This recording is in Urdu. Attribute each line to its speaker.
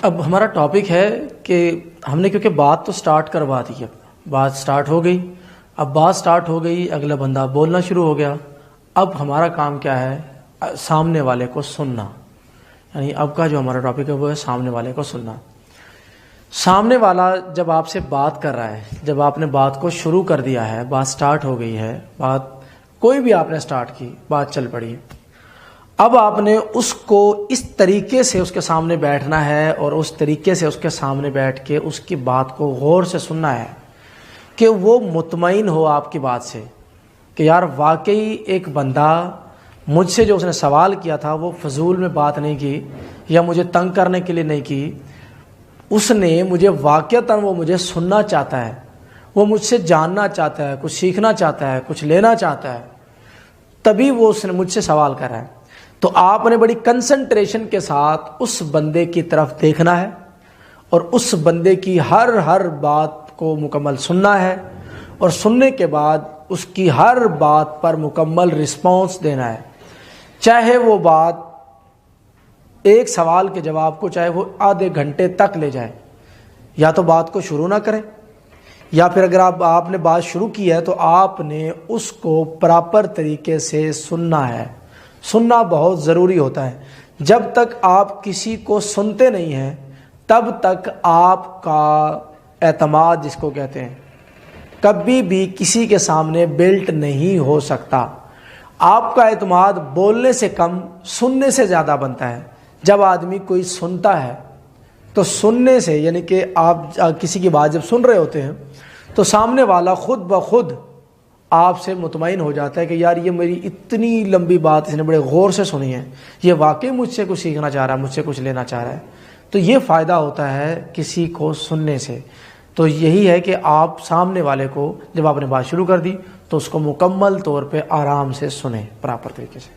Speaker 1: اب ہمارا ٹاپک ہے کہ ہم نے کیونکہ بات تو سٹارٹ کروا دی ہے، بات سٹارٹ ہو گئی، اب بات سٹارٹ ہو گئی، اگلا بندہ بولنا شروع ہو گیا، اب ہمارا کام کیا ہے؟ سامنے والے کو سننا، یعنی اب کا جو ہمارا ٹاپک ہے وہ ہے سامنے والے کو سننا۔ سامنے والا جب آپ سے بات کر رہا ہے، جب آپ نے بات کو شروع کر دیا ہے، بات سٹارٹ ہو گئی ہے، بات کوئی بھی آپ نے سٹارٹ کی، بات چل پڑی، اب آپ نے اس کو اس طریقے سے اس کے سامنے بیٹھنا ہے اور اس طریقے سے اس کے سامنے بیٹھ کے اس کی بات کو غور سے سننا ہے کہ وہ مطمئن ہو آپ کی بات سے کہ یار واقعی ایک بندہ مجھ سے جو اس نے سوال کیا تھا وہ فضول میں بات نہیں کی یا مجھے تنگ کرنے کے لیے نہیں کی، اس نے مجھے واقعتاً وہ مجھے سننا چاہتا ہے، وہ مجھ سے جاننا چاہتا ہے، کچھ سیکھنا چاہتا ہے، کچھ لینا چاہتا ہے، تبھی وہ اس نے مجھ سے سوال کر رہا ہے۔ تو آپ نے بڑی کنسنٹریشن کے ساتھ اس بندے کی طرف دیکھنا ہے اور اس بندے کی ہر بات کو مکمل سننا ہے، اور سننے کے بعد اس کی ہر بات پر مکمل رسپانس دینا ہے، چاہے وہ بات ایک سوال کے جواب کو چاہے وہ آدھے گھنٹے تک لے جائے، یا تو بات کو شروع نہ کریں، یا پھر اگر آپ نے بات شروع کی ہے تو آپ نے اس کو پراپر طریقے سے سننا ہے۔ سننا بہت ضروری ہوتا ہے۔ جب تک آپ کسی کو سنتے نہیں ہیں تب تک آپ کا اعتماد جس کو کہتے ہیں کبھی بھی کسی کے سامنے بلٹ نہیں ہو سکتا۔ آپ کا اعتماد بولنے سے کم سننے سے زیادہ بنتا ہے۔ جب آدمی کوئی سنتا ہے تو سننے سے، یعنی کہ آپ کسی کی بات جب سن رہے ہوتے ہیں تو سامنے والا خود بخود آپ سے مطمئن ہو جاتا ہے کہ یار یہ میری اتنی لمبی بات اس نے بڑے غور سے سنی ہے، یہ واقعی مجھ سے کچھ سیکھنا چاہ رہا ہے، مجھ سے کچھ لینا چاہ رہا ہے۔ تو یہ فائدہ ہوتا ہے کسی کو سننے سے۔ تو یہی ہے کہ آپ سامنے والے کو جب آپ نے بات شروع کر دی تو اس کو مکمل طور پہ آرام سے سنیں، پراپر طریقے سے۔